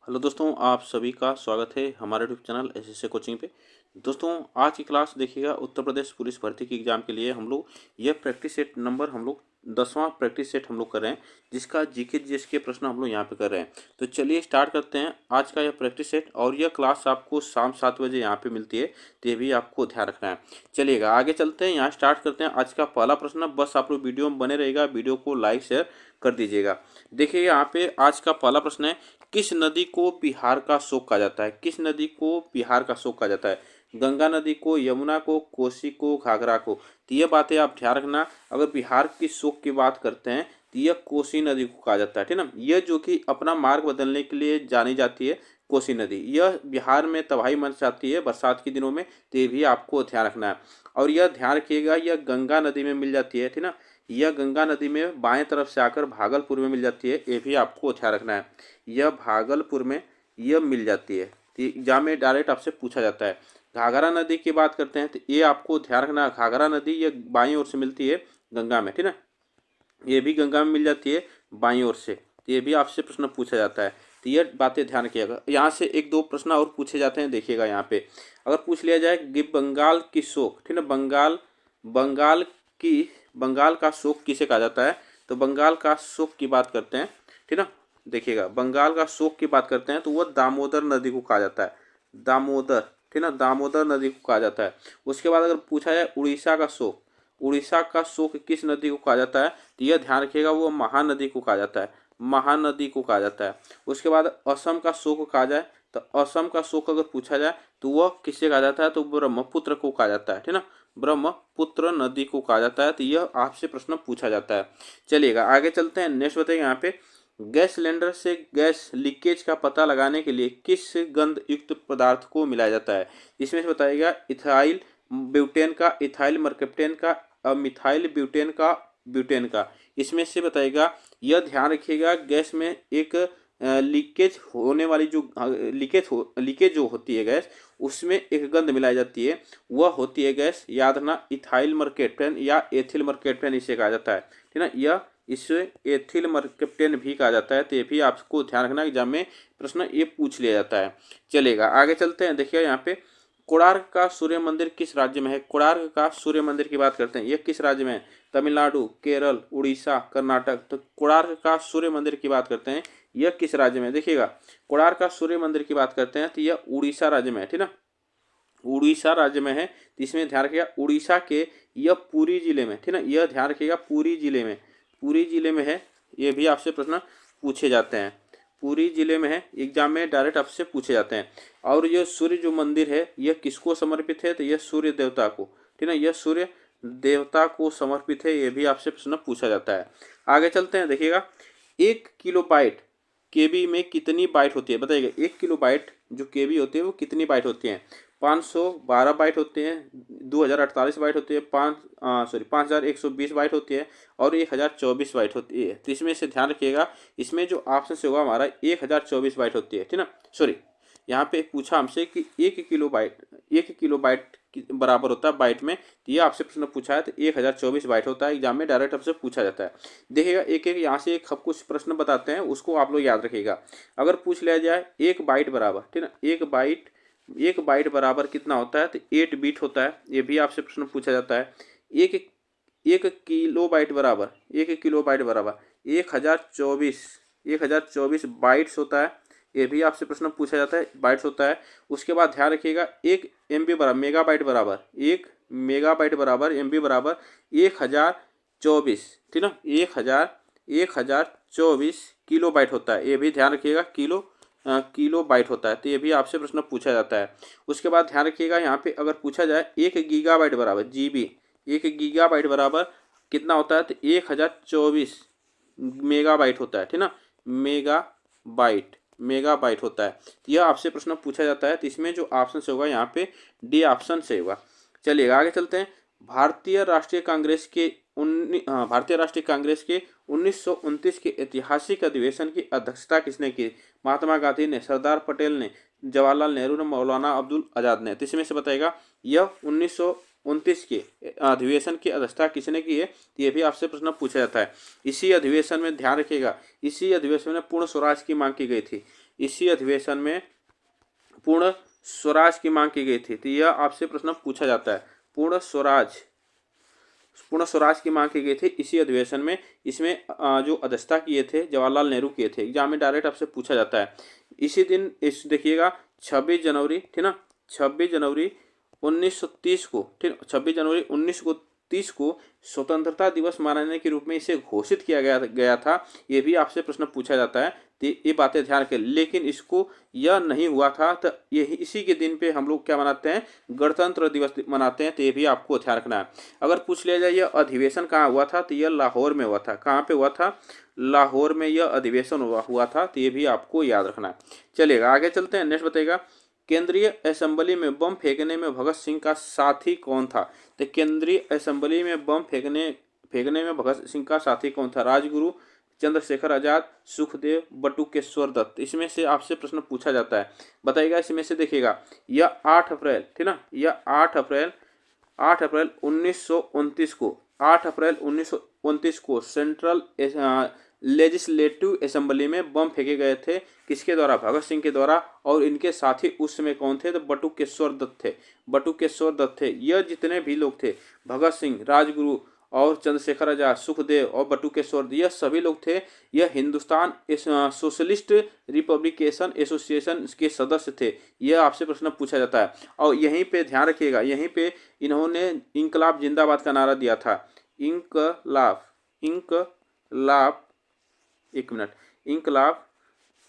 Hello दोस्तों, आप सभी का स्वागत है हमारे यूट्यूब चैनल एसएससी कोचिंग पे। दोस्तों, आज की क्लास देखिएगा उत्तर प्रदेश पुलिस भर्ती की एग्ज़ाम के लिए हम लोग यह प्रैक्टिस सेट नंबर 10वां प्रैक्टिस सेट हम लोग कर रहे हैं, जिसका जीके जीएस के प्रश्न हम लोग यहाँ पे कर रहे हैं। तो चलिए स्टार्ट करते हैं आज का यह प्रैक्टिस सेट। और यह क्लास आपको शाम 7 बजे यहाँ पे मिलती है, तो ये भी आपको ध्यान रखना है। चलिएगा आगे चलते हैं, यहाँ स्टार्ट करते हैं आज का पहला प्रश्न। बस आप लोग वीडियो में बने रहेगा, वीडियो को लाइक शेयर कर दीजिएगा। देखिए यहाँ पे आज का पहला प्रश्न है, किस नदी को बिहार का शोक कहा जाता है? किस नदी को बिहार का शोक कहा जाता है? गंगा नदी को, यमुना को, कोसी को, घाघरा को? तो ये बातें आप ध्यान रखना। अगर बिहार की शोक की बात करते हैं तो यह कोसी नदी को कहा जाता है, ठीक ना। यह जो कि अपना मार्ग बदलने के लिए जानी जाती है, कोसी नदी, यह बिहार में तबाही मचाती है बरसात के दिनों में, तो ये भी आपको ध्यान रखना है। और यह ध्यान रखिएगा, यह गंगा नदी में मिल जाती है, ठीक ना। यह गंगा नदी में बाएं तरफ से आकर भागलपुर में मिल जाती है, ये भी आपको ध्यान रखना है। यह भागलपुर में यह मिल जाती है, तो एग्जाम में डायरेक्ट आपसे पूछा जाता है। घाघरा नदी की बात करते हैं तो ये आपको ध्यान रखना, घाघरा नदी यह बाईं ओर से मिलती है गंगा में, ठीक है। ये भी गंगा में मिल जाती है बाईं ओर से, तो ये भी आपसे प्रश्न पूछा जाता है। तो ये बातें ध्यान रखिएगा। यहाँ से एक दो प्रश्न और पूछे जाते हैं, देखिएगा यहाँ पे अगर पूछ लिया जाए कि बंगाल की शोक, ठीक है, बंगाल की बंगाल का शोक किसे कहा जाता है? तो बंगाल का शोक की बात करते हैं, ठीक है। देखिएगा बंगाल का शोक की बात करते हैं तो वह दामोदर नदी को कहा जाता है, दामोदर, ठीक है ना, दामोदर नदी को कहा जाता है। उसके बाद अगर पूछा जाए उड़ीसा का शोक, उड़ीसा का शोक किस नदी को कहा जाता है? तो यह ध्यान रखिएगा, वो महानदी को कहा जाता है, महानदी को कहा जाता है। उसके बाद असम का शोक कहा जाए तो असम का शोक अगर पूछा जाए तो वह किससे कहा जाता है? तो ब्रह्मपुत्र को कहा जाता है, ठीक ना, ब्रह्मपुत्र नदी को कहा जाता है। तो यह आपसे प्रश्न पूछा जाता है। चलिएगा आगे चलते हैं, नेक्स्ट बताइए यहाँ पे, गैस सिलेंडर से गैस लीकेज का पता लगाने के लिए किस गंध युक्त पदार्थ को मिलाया जाता है? इसमें से बताइएगा इथाइल ब्यूटेन का, इथाइल मरकप्टेन का, मिथाइल ब्यूटेन का, ब्यूटेन का। इसमें से बताइएगा, यह ध्यान रखिएगा, गैस में एक लीकेज होने वाली जो लीकेज जो होती है गैस, उसमें एक गंध मिलाई जाती है, वह होती है गैस, याद रखना, इथाइल मरकप्टेन या एथिल मरकप्टेन इसे कहा जाता है, ठीक है ना। यह इसे एथिल मरकप्टेन भी कहा जाता है। तो ये भी आपको ध्यान रखना, एग्जाम में प्रश्न ये पूछ लिया जाता है। चलेगा आगे चलते हैं, देखिए यहाँ पे कोणार्क का सूर्य मंदिर किस राज्य में है? कोणार्क का सूर्य मंदिर की बात करते हैं, यह किस राज्य में है? तमिलनाडु, केरल, उड़ीसा, कर्नाटक? तो कोणार्क का सूर्य मंदिर की बात करते हैं, यह किस राज्य में? देखिएगा कोणार्क का सूर्य मंदिर की बात करते हैं तो यह उड़ीसा राज्य में है, ठीक ना, उड़ीसा राज्य में है। तो इसमें ध्यान रखिएगा, उड़ीसा के यह पुरी जिले में, ठीक ना, यह ध्यान रखिएगा पुरी जिले में, पुरी जिले में है। ये भी आपसे प्रश्न पूछे जाते हैं, पुरी जिले में है, एग्जाम में डायरेक्ट आपसे पूछे जाते हैं। और यह सूर्य जो मंदिर है यह किसको समर्पित है? तो यह सूर्य देवता को, ठीक है, यह सूर्य देवता को समर्पित है। यह भी आपसे प्रश्न पूछा जाता है। आगे चलते हैं, देखिएगा 1 किलोबाइट केबी में कितनी बाइट होती है? बताइएगा 1 किलोबाइट जो केबी होती है वो कितनी बाइट होती है? 512 बाइट होते हैं, 2048 बाइट होती है, 5120 बाइट होती है, और 1024 बाइट होती है। तो इसमें से ध्यान रखिएगा, इसमें जो ऑप्शन से होगा हमारा 1024 बाइट होती है, ठीक ना। सॉरी, यहाँ पे पूछा हमसे कि 1 किलोबाइट बराबर होता है बाइट में, तो ये आपसे प्रश्न पूछा है, तो 1024 बाइट होता है। एग्जाम में डायरेक्ट आपसे पूछा जाता है। देखिएगा एक एक यहाँ से एक कुछ प्रश्न बताते हैं, उसको आप लोग याद रखिएगा। अगर पूछ लिया जाए 1 बाइट बराबर, ठीक ना, 1 बाइट बराबर कितना होता है? तो 8 बीट होता है। ये भी आपसे प्रश्न पूछा जाता है। एक एक किलोबाइट बराबर, 1 किलोबाइट बराबर 1024 बाइट्स होता है। ये भी आपसे प्रश्न पूछा जाता है, बाइट्स होता है। उसके बाद ध्यान रखिएगा, 1 MB बराबर, मेगाबाइट बराबर, 1 मेगाबाइट बराबर, MB बराबर 1024, ठीक ना, 1024 किलोबाइट होता है। ये भी ध्यान रखिएगा, किलोबाइट होता है। तो ये भी आपसे प्रश्न पूछा जाता है। उसके बाद ध्यान रखिएगा, यहाँ पे अगर पूछा जाए 1 गीगाबाइट बराबर, GB, 1 गीगाबाइट बराबर कितना होता है? तो 1024 मेगाबाइट होता है, ठीक ना, मेगाबाइट होता है। तो यह आपसे प्रश्न पूछा जाता है। तो इसमें जो ऑप्शन से होगा यहाँ पे डी ऑप्शन से होगा। चलिएगा आगे चलते हैं, भारतीय राष्ट्रीय कांग्रेस के 1929 के ऐतिहासिक अधिवेशन की अध्यक्षता किसने की? महात्मा गांधी ने, सरदार पटेल ने, जवाहरलाल नेहरू ने, मौलाना अब्दुल आज़ाद ने? तो इसमें से बताएगा, यह 1929 के अधिवेशन की अध्यक्षता किसने की है? तो ये भी आपसे प्रश्न पूछा जाता है। इसी अधिवेशन में ध्यान रखिएगा, इसी अधिवेशन में पूर्ण स्वराज की मांग की गई थी। इसी अधिवेशन में पूर्ण स्वराज की मांग की गई थी। तो यह आपसे प्रश्न पूछा जाता है। पूर्ण स्वराज की मांग की गई थी इसी अधिवेशन में। इसमें जो अध्यक्षता किए थे जवाहरलाल नेहरू किए थे। एग्जाम में डायरेक्ट आपसे पूछा जाता है। इसी दिन इस देखिएगा 26 जनवरी, ठीक ना, 26 जनवरी 1930 को, ठीक, 26 जनवरी 1930 को स्वतंत्रता दिवस मनाने के रूप में इसे घोषित किया गया था। ये भी आपसे प्रश्न पूछा जाता है। तो ये बातें ध्यान रखें। लेकिन इसको यह नहीं हुआ था, तो यही इसी के दिन पे हम लोग क्या मनाते हैं, गणतंत्र दिवस मनाते हैं। तो ये भी आपको ध्यान रखना है। अगर पूछ लिया जाए यह अधिवेशन कहाँ हुआ था, तो यह लाहौर में हुआ था। कहाँ पे हुआ था, लाहौर में यह अधिवेशन हुआ था। तो ये भी आपको याद रखना है। चलिएगा आगे चलते हैं। नेक्स्ट बताइएगा, केंद्रीय असेंबली में बम फेंकने में भगत सिंह का साथी कौन था। तो केंद्रीय असेंबली में बम फेंकने में भगत सिंह का साथी कौन था। राजगुरु, चंद्रशेखर आजाद, सुखदेव, बटुकेश्वर दत्त। इसमें से आपसे प्रश्न पूछा जाता है। बताइएगा इसमें से देखिएगा, यह 8 अप्रैल, ठीक ना, यह 8 अप्रैल 1929 को, 8 अप्रैल 1929 को सेंट्रल लेजिस्लेटिव असेंबली में बम फेंके गए थे। किसके द्वारा, भगत सिंह के द्वारा। और इनके साथी उस समय कौन थे, तो बटुकेश्वर दत्त थे। बटुकेश्वर दत्त थे। यह जितने भी लोग थे, भगत सिंह, राजगुरु और चंद्रशेखर आजाद, सुखदेव और बटुकेश्वर, यह सभी लोग थे। यह हिंदुस्तान सोशलिस्ट रिपब्लिकेशन एसोसिएशन के सदस्य थे। यह आपसे प्रश्न पूछा जाता है। और यहीं पे ध्यान रखिएगा, यहीं पे इन्होंने इंकलाब जिंदाबाद का नारा दिया था। इंकलाब, एक मिनट,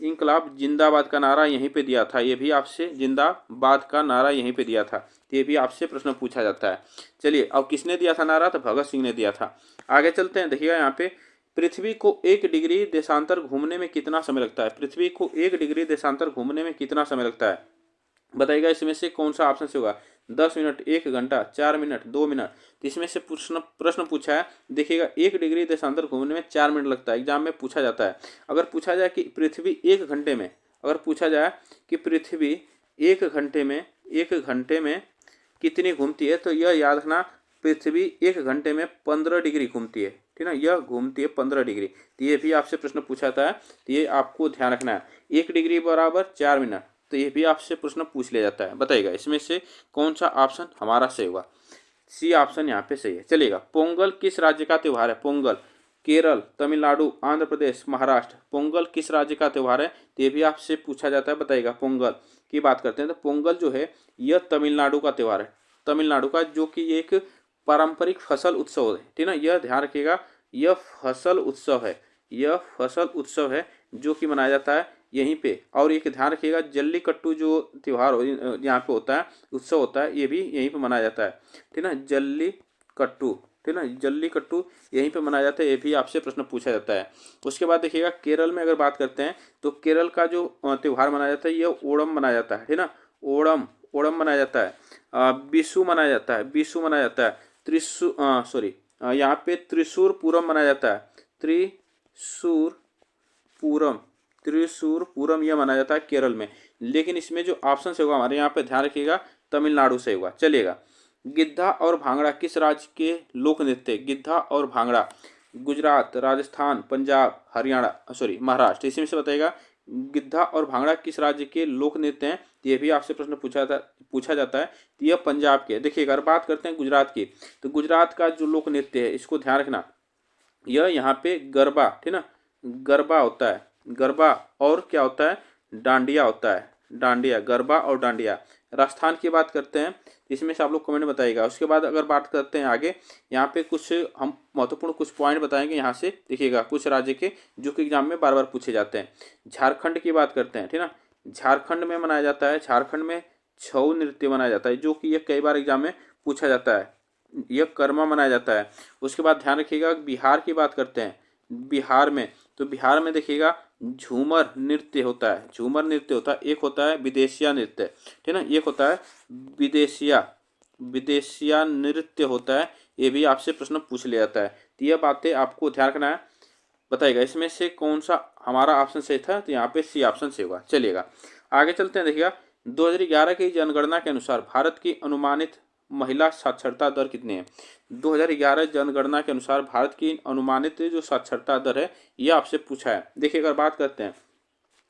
इंकलाब जिंदाबाद का नारा यहीं पे दिया था। ये भी आपसे जिंदाबाद का नारा यहीं पे दिया था। ये भी आपसे प्रश्न पूछा जाता है। चलिए, अब किसने दिया था नारा, तो भगत सिंह ने दिया था। आगे चलते हैं। देखिएगा यहाँ पे, पृथ्वी को 1 डिग्री देशांतर घूमने में कितना समय लगता है। पृथ्वी को 1 डिग्री देशांतर घूमने में कितना समय लगता है। बताइएगा इसमें से कौन सा ऑप्शन से होगा। 10 मिनट, 1 घंटा, 4 मिनट, 2 मिनट। तो इसमें से प्रश्न पूछा है। देखिएगा 1 डिग्री देशांतर घूमने में 4 मिनट लगता है। एग्जाम में पूछा जाता है। अगर पूछा जाए कि पृथ्वी 1 घंटे में, अगर पूछा जाए कि पृथ्वी 1 घंटे में कितनी घूमती है, तो यह याद रखना, पृथ्वी 1 घंटे में 15 डिग्री घूमती है, ठीक ना, यह घूमती है 15 डिग्री। तो ये भी आपसे प्रश्न पूछा जाता है। तो ये आपको ध्यान रखना है। 1 डिग्री बराबर 4 मिनट। तो ये भी आपसे प्रश्न पूछ लिया जाता है। बताइएगा इसमें से कौन सा ऑप्शन हमारा सही होगा। सी ऑप्शन यहाँ पे सही है। चलिएगा, पोंगल किस राज्य का त्यौहार है। पोंगल केरल, तमिलनाडु, आंध्र प्रदेश, महाराष्ट्र। पोंगल किस राज्य का त्यौहार है, तो ये भी आपसे पूछा जाता है। बताइएगा, पोंगल की बात करते हैं तो पोंगल जो है यह तमिलनाडु का त्यौहार है। तमिलनाडु का, जो कि एक पारंपरिक फसल उत्सव है, ठीक ना, यह ध्यान रखिएगा। यह फसल उत्सव है जो कि मनाया जाता है यहीं पे। और एक ध्यान रखिएगा, जल्लीकट्टू जो त्यौहार यहाँ पे होता है, उत्सव होता है, ये भी यहीं पे मनाया जाता है, ठीक ना, जल्लीकट्टू, ठीक ना, जल्लीकट्टू यहीं पे मनाया जाता है। ये भी आपसे प्रश्न पूछा जाता है। उसके बाद देखिएगा, केरल में अगर बात करते हैं तो केरल का जो त्यौहार मनाया जाता है, यह ओणम मनाया जाता है, ठीक ना, ओणम मनाया जाता है। बिशु मनाया जाता है, यहाँ पे त्रिशूर पूरम मनाया जाता है। त्रिशूर पूरम यह मनाया जाता है केरल में। लेकिन इसमें जो ऑप्शन से होगा हमारे यहाँ पे ध्यान रखिएगा, तमिलनाडु से होगा। चलिएगा, गिद्धा और भांगड़ा किस राज्य के लोक नृत्य। गिद्धा और भांगड़ा गुजरात, राजस्थान, पंजाब, हरियाणा, महाराष्ट्र। इसमें से बताइएगा गिद्धा और भांगड़ा किस राज्य के लोक नृत्य हैं। ये भी आपसे प्रश्न पूछा जाता है। यह पंजाब के। देखिए, अगर बात करते हैं गुजरात की, तो गुजरात का जो लोक नृत्य है, इसको ध्यान रखना, यह यहाँ पे गरबा, ठीक ना, गरबा होता है। गरबा और क्या होता है, डांडिया होता है। डांडिया, गरबा और डांडिया। राजस्थान की बात करते हैं, इसमें से आप लोग कमेंट बताइएगा। उसके बाद अगर बात करते हैं आगे, यहाँ पे कुछ हम महत्वपूर्ण कुछ पॉइंट बताएंगे यहाँ से। देखिएगा, कुछ राज्य के जो कि एग्जाम में बार बार पूछे जाते हैं। झारखंड की बात करते हैं, ठीक ना, झारखंड में मनाया जाता है, झारखंड में छऊ नृत्य मनाया जाता है, जो कि ये कई बार एग्जाम में पूछा जाता है। यह कर्मा मनाया जाता है। उसके बाद ध्यान रखिएगा, बिहार की बात करते हैं। बिहार में देखिएगा झूमर नृत्य होता है। झूमर नृत्य होता है। एक होता है विदेशिया नृत्य, ठीक ना, एक होता है विदेशिया नृत्य होता है। ये भी आपसे प्रश्न पूछ लिया जाता है। तो यह बातें आपको ध्यान रखना है। बताइएगा इसमें से कौन सा हमारा ऑप्शन सही था, तो यहाँ पे सी ऑप्शन से होगा। चलिएगा आगे चलते हैं। देखिएगा, 2011 की जनगणना के अनुसार भारत की अनुमानित महिला साक्षरता दर कितनी है। 2011 जनगणना के अनुसार भारत की अनुमानित जो साक्षरता दर है, यह आपसे पूछा है। देखिए, अगर बात करते हैं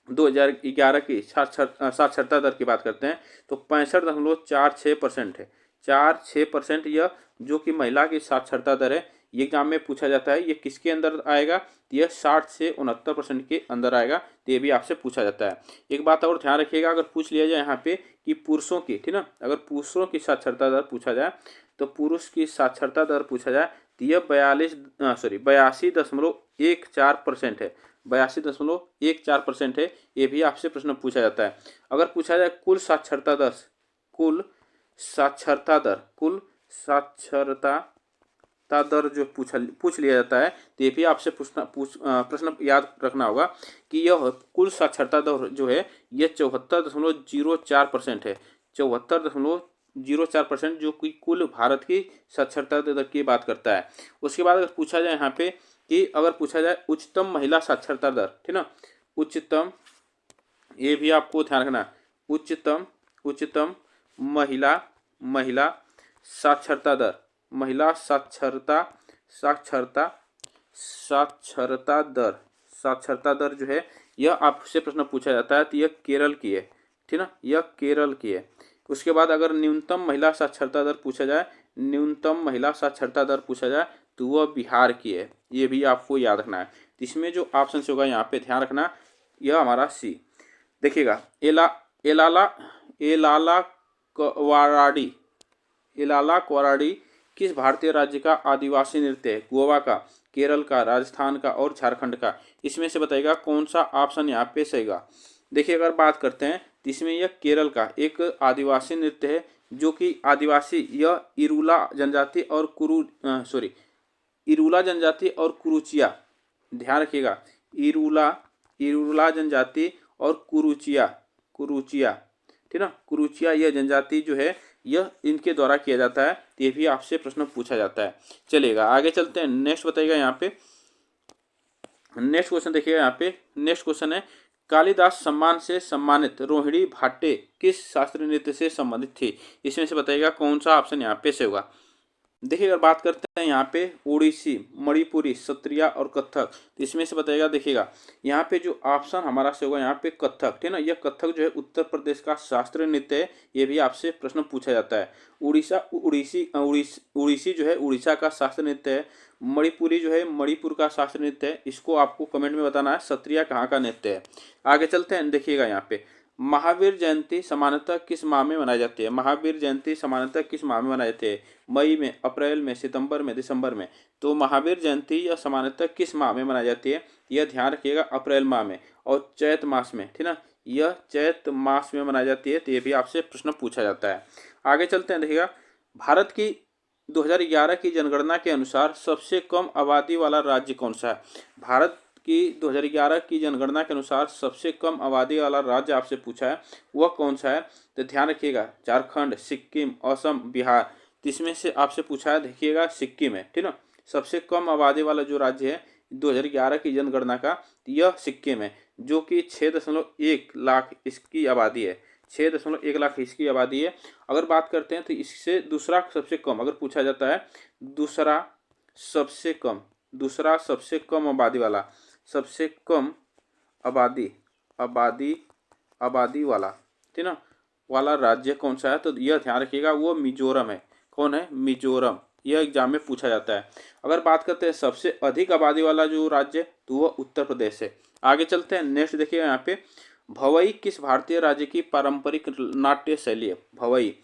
2011 की साक्षरता दर की बात करते हैं तो 65.46% है। 46% यह जो कि महिला की साक्षरता दर है, ये एग्जाम में पूछा जाता है। ये किसके अंदर आएगा? यह 60 से 69% के अंदर आएगा। तो ये भी आपसे पूछा जाता है। एक बात और ध्यान रखिएगा, अगर पूछ लिया जाए यहाँ पे कि पुरुषों की, ठीक ना, अगर पुरुषों की साक्षरता दर पूछा जाए तो पुरुष की साक्षरता दर पूछा जाए तो यह 82.14% है। 82.14% है। ये भी आपसे प्रश्न पूछा जाता है। अगर पूछा जाए कुल साक्षरता दर, कुल साक्षरता दर जो पूछ लिया जाता है तो ये भी आपसे प्रश्न याद रखना होगा कि यह कुल साक्षरता दर जो है यह 74.04% है। 74.04% जो कि कुल भारत की साक्षरता दर की बात करता है। उसके बाद अगर पूछा जाए यहाँ पे कि अगर पूछा जाए उच्चतम महिला साक्षरता दर, ठीक ना, उच्चतम, ये भी आपको ध्यान रखना, उच्चतम महिला साक्षरता दर, महिला साक्षरता दर जो है यह आपसे प्रश्न पूछा जाता है तो यह केरल की है, ठीक ना, यह केरल की है। उसके बाद अगर न्यूनतम महिला साक्षरता दर पूछा जाए, तो वह बिहार की है। ये भी आपको याद रखना है। तो इसमें जो ऑप्शन होगा यहाँ पे ध्यान रखना, यह हमारा सी। देखिएगा, एलाला क्वाराडी किस भारतीय राज्य का आदिवासी नृत्य है? गोवा का, केरल का, राजस्थान का और झारखंड का। इसमें से बताइएगा कौन सा ऑप्शन यहाँ पे सही होगा। देखिए, अगर बात करते हैं तो इसमें यह केरल का एक आदिवासी नृत्य है जो कि आदिवासी, यह इरूला जनजाति और कुरुचिया, ध्यान रखिएगा, इरूला जनजाति और कुरुचिया, ठीक ना, कुरुचिया यह जनजाति जो है यह इनके द्वारा किया जाता है। ये भी आपसे प्रश्न पूछा जाता है। चलिएगा आगे चलते हैं। नेक्स्ट बताइएगा यहाँ पे, नेक्स्ट क्वेश्चन देखिएगा यहाँ पे। नेक्स्ट क्वेश्चन है, कालिदास सम्मान से सम्मानित रोहिणी भाटे किस शास्त्रीय नृत्य से संबंधित थी? इसमें से बताइएगा कौन सा ऑप्शन यहाँ पे से होगा। देखिए, अगर बात करते हैं यहाँ पे ओडिसी, मणिपुरी, सत्रिया और कथक, तो इसमें से बताइएगा। देखिएगा, यहाँ पे जो ऑप्शन हमारा से होगा यहाँ पे कथक, ठीक ना, यह कथक जो है उत्तर प्रदेश का शास्त्रीय नृत्य है। ये भी आपसे प्रश्न पूछा जाता है। उड़ीसी जो है उड़ीसा का शास्त्रीय नृत्य है। मणिपुरी जो है मणिपुर का शास्त्रीय नृत्य है। इसको आपको कमेंट में बताना है। सत्रिया कहाँ का नृत्य है। आगे चलते हैं। देखिएगा यहाँ पे, महावीर जयंती सामान्यतः किस माह में मनाई जाती है? महावीर जयंती सामान्यतः किस माह में मनाई जाती है? मई में, अप्रैल में, सितंबर में, दिसंबर में। तो महावीर जयंती यह सामान्यतः किस माह में मनाई जाती है? यह ध्यान रखिएगा, अप्रैल माह में और चैत मास में, ठीक ना, यह चैत मास में मनाई जाती है। तो ये भी आपसे प्रश्न पूछा जाता है। आगे चलते हैं। देखिएगा, भारत की 2011 की जनगणना के अनुसार सबसे कम आबादी वाला राज्य कौन सा है? भारत की 2011 की जनगणना के अनुसार सबसे कम आबादी वाला राज्य आपसे पूछा है, वह कौन सा है? तो ध्यान रखिएगा, झारखंड, सिक्किम, असम, बिहार। इसमें से आपसे पूछा है, देखिएगा, सिक्किम है, ठीक ना, सबसे कम आबादी वाला जो राज्य है 2011 की जनगणना का, यह सिक्किम है, जो कि 6.1 लाख इसकी आबादी है। 6.1 लाख इसकी आबादी है। अगर बात करते हैं तो इससे दूसरा सबसे कम अगर पूछा जाता है, दूसरा सबसे कम आबादी वाला, सबसे कम आबादी वाला, ठीक ना, वाला राज्य कौन सा है? तो यह ध्यान रखिएगा, वो मिजोरम है। कौन है? मिजोरम। यह एग्जाम में पूछा जाता है। अगर बात करते हैं सबसे अधिक आबादी वाला जो राज्य, तो वह उत्तर प्रदेश है। आगे चलते हैं। नेक्स्ट देखिएगा यहाँ पे, भवई किस भारतीय राज्य की पारंपरिक नाट्य शैली है? भवई,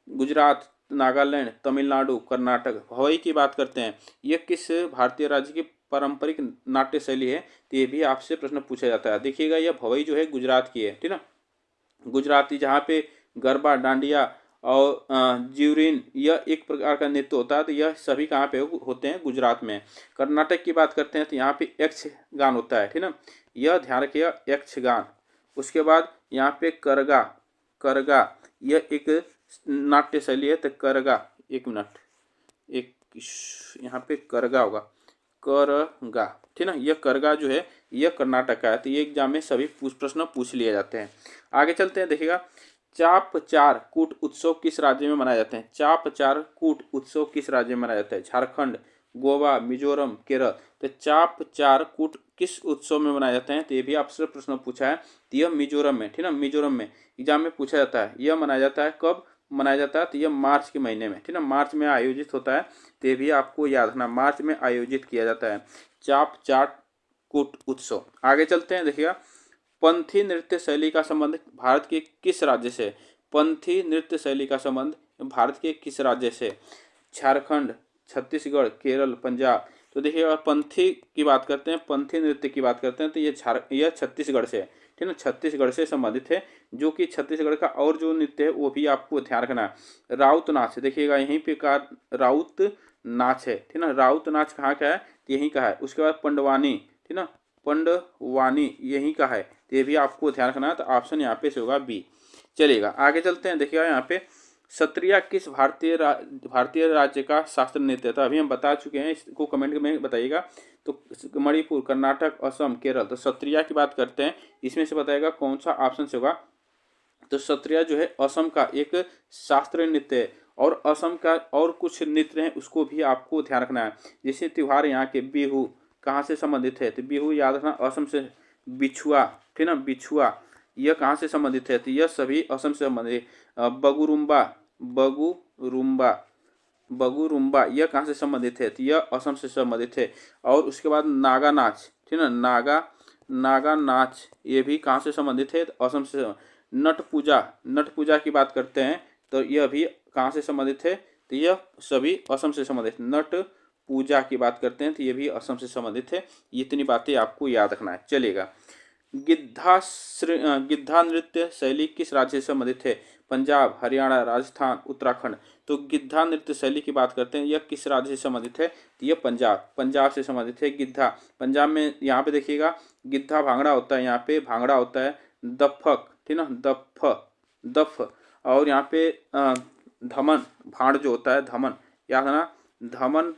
गुजरात, नागालैंड, तमिलनाडु, कर्नाटक। भवई की बात करते हैं, यह किस भारतीय राज्य की पारंपरिक नाट्य शैली है? तो ये भी आपसे प्रश्न पूछा जाता है। देखिएगा, यह भवई जो है गुजरात की है, ठीक ना, गुजराती, जहाँ पे गरबा, डांडिया और ज्यूरिन यह एक प्रकार का नृत्य होता है। तो यह सभी कहाँ पे होते हैं? गुजरात में। कर्नाटक की बात करते हैं तो यहाँ पे यक्षगान होता है, ठीक ना, यह ध्यान रखिएगा, यक्षगान। उसके बाद यहाँ पे करगा यह एक नाट्य शैली है। तो करगा, एक मिनट, एक यहाँ पे करगा होगा, करगा, ठीक ना, यह करगा जो है यह कर्नाटक का है। तो ये एग्जाम में सभी प्रश्न पूछ लिए जाते हैं। आगे चलते हैं। देखिएगा, चाप चार कूट उत्सव किस राज्य में मनाए जाते हैं? चाप चार कूट उत्सव किस राज्य में मनाया जाता है? झारखंड, गोवा, मिजोरम, केरल। तो चाप चार कूट किस उत्सव में मनाए जाते हैं? तो ये भी आपसे प्रश्न पूछा है। तो यह मिजोरम में, ठीक है, मिजोरम में एग्जाम में पूछा जाता है। यह मनाया जाता है कब मनाया जाता है? तो यह मार्च के महीने में, ठीक है, मार्च में आयोजित होता है। तो ये भी आपको याद रखना, मार्च में आयोजित किया जाता है चाप चाट कूट उत्सव। आगे चलते हैं, देखिएगा पंथी नृत्य शैली का संबंध भारत के किस राज्य से? पंथी नृत्य शैली का संबंध भारत के किस राज्य से? झारखंड, छत्तीसगढ़, केरल, पंजाब। तो देखिएगा पंथी की बात करते हैं, पंथी नृत्य की बात करते हैं, तो यह छत्तीसगढ़ से है, ठीक है, छत्तीसगढ़ से संबंधित है। जो कि छत्तीसगढ़ का और जो नृत्य है वो भी आपको ध्यान रखना है। राउत नाच, देखिएगा यहीं पे का राउत नाच है, ठीक है, राउत नाच कहाँ का है? यहीं का है। उसके बाद पंडवानी, ठीक है, पंडवानी यहीं का है। तो ये भी आपको ध्यान रखना है। तो ऑप्शन यहाँ पे से होगा बी। चलिएगा आगे चलते हैं, देखिएगा यहाँ पे सत्रिया किस भारतीय राज्य का शास्त्रीय नृत्य था? अभी हम बता चुके हैं, इसको कमेंट में बताइएगा। तो मणिपुर, कर्नाटक, असम, केरल। तो सत्रिया की बात करते हैं, इसमें से बताइएगा कौन सा ऑप्शन से होगा? तो सत्रिया जो है असम का एक शास्त्रीय नृत्य है। और असम का और कुछ नृत्य हैं उसको भी आपको ध्यान रखना है। जैसे त्योहार यहाँ के बिहू कहाँ से संबंधित है? तो बिहू याद रखना असम से। बिछुआ, ठीक है ना, बिछुआ यह कहाँ से संबंधित है? तो यह सभी असम से संबंधित है। बगुरुम्बा, बगुरुम्बा, बगुरुम्बा यह कहाँ से संबंधित है? तो यह असम से संबंधित है। और उसके बाद नागा नाच, ठीक है ना, नागा नाच ये भी कहाँ से संबंधित है? तो असम से। नट पूजा, नट पूजा की बात करते हैं तो यह भी कहाँ से संबंधित है? तो यह सभी असम से संबंधित। नट पूजा की बात करते हैं तो ये भी असम से संबंधित है। इतनी बातें आपको याद रखना है। चलेगा गिद्धा नृत्य शैली किस राज्य से संबंधित है? पंजाब, हरियाणा, राजस्थान, उत्तराखंड। तो गिद्धा नृत्य शैली की बात करते हैं, यह किस राज्य से संबंधित है? तो यह पंजाब से संबंधित है। गिद्धा पंजाब में, यहाँ पे देखिएगा गिद्धा भांगड़ा होता है, यहाँ पे भांगड़ा होता है। दफक, ठीक ना, दफ। और यहाँ पे धमन, भाड़ जो होता है धमन, याद है ना, धमन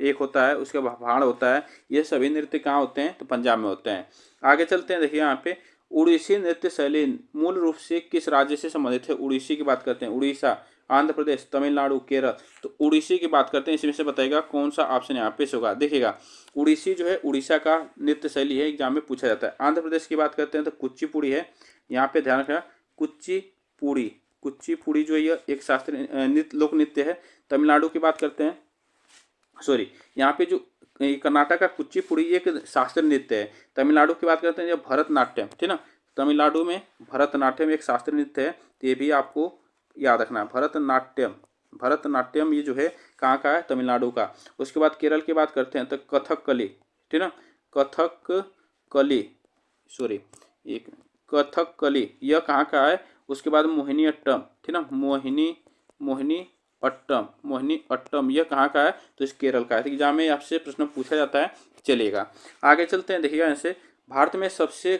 एक होता है, उसके भाड़ होता है। ये सभी नृत्य कहाँ होते हैं? तो पंजाब में होते हैं। आगे चलते हैं, देखिए यहाँ पे उड़ीसी नृत्य शैली मूल रूप से किस राज्य से संबंधित है? उड़ीसी की बात करते हैं, उड़ीसा, आंध्र प्रदेश, तमिलनाडु, केरल। तो उड़ीसी की बात करते हैं, इसमें से बताइएगा कौन सा ऑप्शन यहाँ पे होगा। देखिएगा उड़ीसी जो है उड़ीसा का नृत्य शैली है, एग्जाम में पूछा जाता है। आंध्र प्रदेश की बात करते हैं तो कुचिपुड़ी है, यहाँ पे ध्यान रखना, कुचिपुड़ी, कुचिपुड़ी जो है एक शास्त्रीय नृत्य लोक नृत्य है। तमिलनाडु की बात करते हैं, सॉरी यहाँ पे जो कर्नाटक का कुचिपुड़ी एक शास्त्रीय नृत्य है। तमिलनाडु की बात करते हैं जब भरतनाट्यम, ठीक ना, तमिलनाडु में भरतनाट्यम एक शास्त्रीय नृत्य है। तो ये भी आपको याद रखना है। भरतनाट्यम, भरतनाट्यम ये जो है कहाँ का है? तमिलनाडु का। उसके बाद केरल की बात करते हैं तो कथकली, ठीक ना, कथकली, सॉरी एक कथकली यह कहाँ का है? उसके बाद मोहिनी अट्टम, ठीक ना, मोहिनी अट्टम यह कहाँ का है? तो इस केरल का है। तो एग्जाम में आपसे प्रश्न पूछा जाता है। चलेगा आगे चलते हैं, देखिएगा ऐसे भारत में सबसे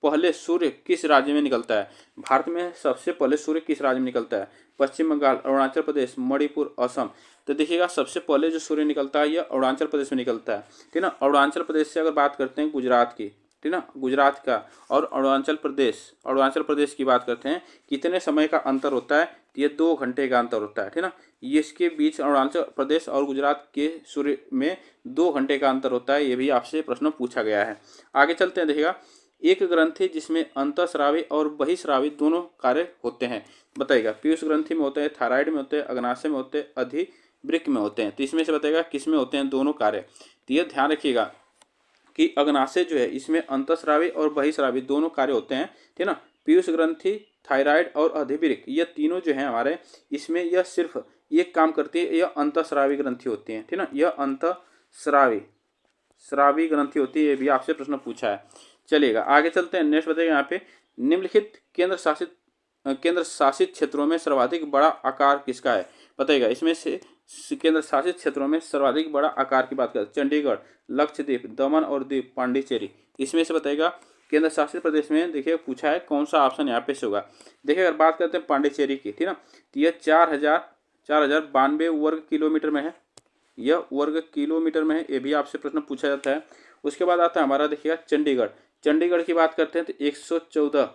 पहले सूर्य किस राज्य में निकलता है? भारत में सबसे पहले सूर्य किस राज्य में निकलता है? पश्चिम बंगाल, अरुणाचल प्रदेश, मणिपुर, असम। तो देखिएगा सबसे पहले जो सूर्य निकलता है यह अरुणाचल प्रदेश में निकलता है, ठीक ना। अरुणाचल प्रदेश से अगर बात करते हैं गुजरात की, ठीक ना, गुजरात का और अरुणाचल प्रदेश की बात करते हैं, कितने समय का अंतर होता है? ये 2 घंटे का अंतर होता है, ठीक ना। ये इसके बीच अरुणाचल प्रदेश और गुजरात के सूर्य में 2 घंटे का अंतर होता है। ये भी आपसे प्रश्न पूछा गया है। आगे चलते हैं, देखिएगा एक ग्रंथि जिसमें अंतःस्रावी और बहिःस्रावी दोनों कार्य होते हैं, बताइएगा। पीयूष ग्रंथि में होते हैं, थायराइड में होते हैं, अग्नाशय में होते हैं, अधिवृक्क में होते हैं। तो इसमें से बताइएगा किस में होते हैं दोनों कार्य? तो ये ध्यान रखिएगा कि अग्नाशय जो है इसमें अंतःस्रावी और बहिःस्रावी दोनों कार्य होते हैं, ठीक ना। पीयूष ग्रंथि, थायराइड और अधिवृक्क ये तीनों जो है हमारे, इसमें यह सिर्फ एक काम करती है, यह अंतःस्रावी ग्रंथि होती है, ठीक ना, यह अंतःस्रावी ग्रंथि होती है। ये भी आपसे प्रश्न पूछा है। चलिएगा आगे चलते हैं, नेक्स्ट बताइएगा यहाँ पे निम्नलिखित केंद्र शासित क्षेत्रों में सर्वाधिक बड़ा आकार किसका है? बताइएगा इसमें से केंद्र शासित क्षेत्रों में सर्वाधिक बड़ा आकार की बात करें, चंडीगढ़, लक्षद्वीप, दमन और दीव, पांडिचेरी। इसमें से बताइएगा केंद्र शासित प्रदेश में, देखिए पूछा है कौन सा ऑप्शन यहाँ पे से होगा। देखिए अगर बात करते हैं पांडिचेरी की, ठीक ना, तो यह 4092 वर्ग किलोमीटर में है, यह वर्ग किलोमीटर में है। ये भी आपसे प्रश्न पूछा जाता है। उसके बाद आता है हमारा, देखिएगा चंडीगढ़ की बात करते हैं तो 114,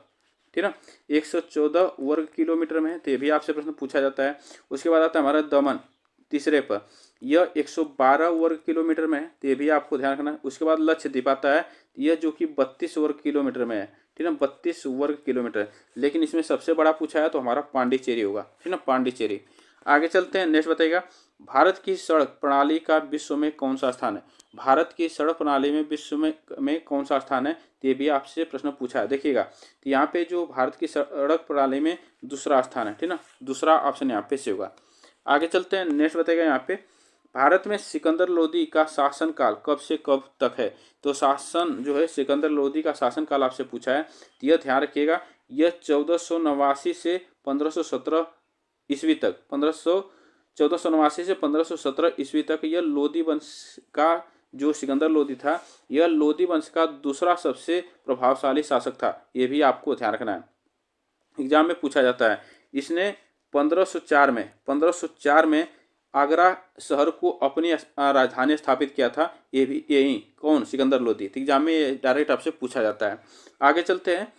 ठीक ना, 114 वर्ग किलोमीटर में है। तो ये भी आपसे प्रश्न पूछा जाता है। उसके बाद आता है हमारा दमन, तीसरे पर यह 112 वर्ग किलोमीटर में है, तो ये भी आपको ध्यान रखना है। उसके बाद लक्षद्वीप आता है, यह जो कि 32 वर्ग किलोमीटर में है, ठीक है, 32 वर्ग किलोमीटर। लेकिन इसमें सबसे बड़ा पूछा है तो हमारा पांडिचेरी होगा, ठीक है ना, पांडिचेरी। आगे चलते हैं, नेक्स्ट बताइएगा, भारत की सड़क प्रणाली का विश्व में कौन सा स्थान है? भारत की सड़क प्रणाली में विश्व में कौन सा स्थान है? तो ये भी आपसे प्रश्न पूछा है। देखिएगा, तो यहाँ पे जो भारत की सड़क प्रणाली में दूसरा स्थान है, ठीक ना, दूसरा ऑप्शन यहाँ पे से होगा। आगे चलते हैं, नेक्स्ट बताइएगा, यहाँ पे भारत में सिकंदर लोदी का शासनकाल कब से कब तक है? तो शासन जो है सिकंदर लोदी का शासनकाल आपसे पूछा है, तो यह ध्यान रखिएगा, यह 1489 से 1517 ईस्वी तक, 1489 से 1517 ईस्वी तक यह लोदी वंश का जो सिकंदर लोदी था, यह लोदी वंश का दूसरा सबसे प्रभावशाली शासक था। यह भी आपको ध्यान रखना है, एग्जाम में पूछा जाता है। इसने 1504 में आगरा शहर को अपनी राजधानी स्थापित किया था। ये भी यही कौन? सिकंदर लोदी। तो एग्जाम में डायरेक्ट आपसे पूछा जाता है। आगे चलते हैं,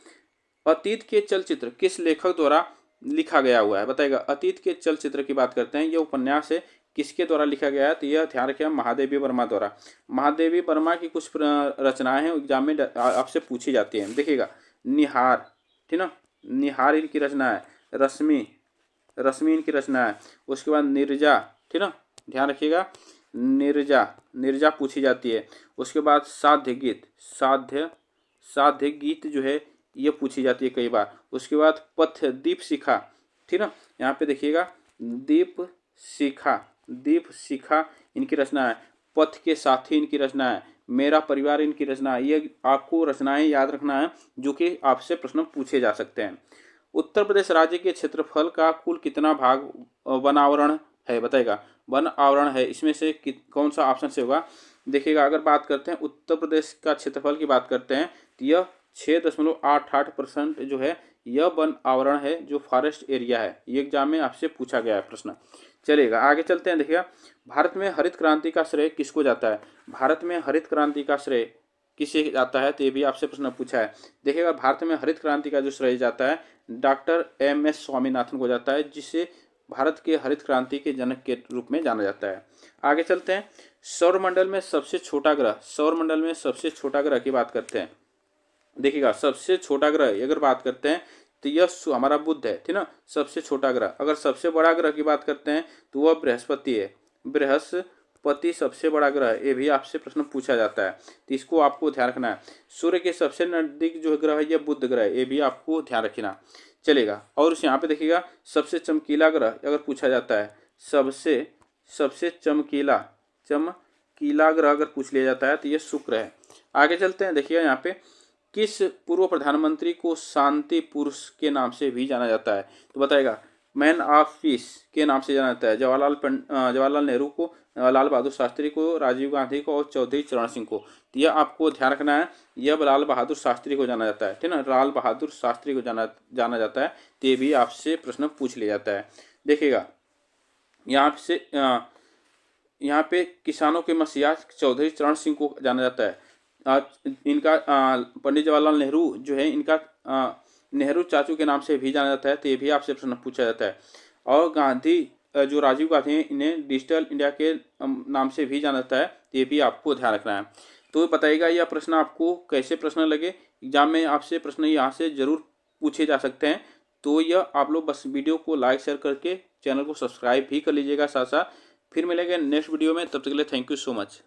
अतीत के चलचित्र किस लेखक द्वारा लिखा गया हुआ है? बताइएगा, अतीत के चलचित्र की बात करते हैं, ये उपन्यास है, किसके द्वारा लिखा गया है? तो यह ध्यान रखिएगा, महादेवी वर्मा द्वारा। महादेवी वर्मा की कुछ रचनाएं हैं, एग्जाम में आपसे पूछी जाती हैं। देखिएगा, निहार, ठीक ना, निहार इनकी रचना है। रश्मि इनकी रचना है। उसके बाद नीरजा, ठीक ना, ध्यान रखिएगा, नीरजा पूछी जाती है। उसके बाद साध्य गीत जो है ये पूछी जाती है कई बार। उसके बाद पथ दीप शिखा, ठीक ना, यहाँ पे देखिएगा, दीप शिखा इनकी रचना है। पथ के साथी इनकी रचना है। मेरा परिवार इनकी रचना है। ये आपको रचनाएं याद रखना है जो कि आपसे प्रश्न पूछे जा सकते हैं। उत्तर प्रदेश राज्य के क्षेत्रफल का कुल कितना भाग वन आवरण है? बताएगा, वन आवरण है, इसमें से कौन सा ऑप्शन से होगा? देखिएगा, अगर बात करते हैं उत्तर प्रदेश का क्षेत्रफल की बात करते हैं तो यह 6.88% जो है यह वन आवरण है, जो फॉरेस्ट एरिया है। ये एग्जाम में आपसे पूछा गया है प्रश्न। चलेगा, आगे चलते हैं। देखिएगा, भारत में हरित क्रांति का श्रेय किसको जाता है? भारत में हरित क्रांति का श्रेय किसे जाता है? तो ये भी आपसे प्रश्न पूछा है। देखिएगा, भारत में हरित क्रांति का जो श्रेय जाता है डॉक्टर MS स्वामीनाथन को जाता है, जिसे भारत के हरित क्रांति के जनक के रूप में जाना जाता है। आगे चलते हैं, सौरमंडल में सबसे छोटा ग्रह की बात करते हैं। देखिएगा, सबसे छोटा ग्रह अगर बात करते हैं तो यह हमारा बुध है, ठीक ना, सबसे छोटा ग्रह। अगर सबसे बड़ा ग्रह की बात करते हैं तो वह बृहस्पति है। बृहस्पति सबसे बड़ा ग्रह है, ये भी आपसे प्रश्न पूछा जाता है, तो इसको आपको ध्यान रखना है। सूर्य के सबसे नजदीक जो ग्रह है यह बुध ग्रह है, ये भी आपको ध्यान रखना चलेगा। और यहाँ पे देखिएगा, सबसे चमकीला ग्रह अगर पूछा जाता है, सबसे चमकीला ग्रह अगर पूछ लिया जाता है तो यह शुक्र है। आगे चलते हैं, देखिएगा, यहाँ पे किस पूर्व प्रधानमंत्री को शांति पुरुष के नाम से भी जाना जाता है? तो बताएगा, मैन ऑफ पीस के नाम से जाना जाता है। जवाहरलाल नेहरू को, लाल बहादुर शास्त्री को, राजीव गांधी को और चौधरी चरण सिंह को। तो यह आपको ध्यान रखना है, यह लाल बहादुर शास्त्री को जाना जाता है, ठीक है ना, लाल बहादुर शास्त्री को जाना जाता है। तो ये भी आपसे प्रश्न पूछ लिया जाता है। देखिएगा, यहाँ पे किसानों के मसीहा चौधरी चरण सिंह को जाना जाता है। इनका पंडित जवाहरलाल नेहरू जो है, इनका नेहरू चाचू के नाम से भी जाना जाता है। तो ये भी आपसे प्रश्न पूछा जाता है। और गांधी जो राजीव गांधी हैं, इन्हें डिजिटल इंडिया के नाम से भी जाना जाता है। तो ये भी आपको ध्यान रखना है। तो बताइएगा, यह प्रश्न आपको कैसे प्रश्न लगे? एग्जाम में आपसे प्रश्न यहाँ से जरूर पूछे जा सकते हैं। तो यह आप लोग बस वीडियो को लाइक शेयर करके चैनल को सब्सक्राइब भी कर लीजिएगा साथ साथ। फिर मिलेंगे नेक्स्ट वीडियो में, तब तक के लिए थैंक यू सो मच।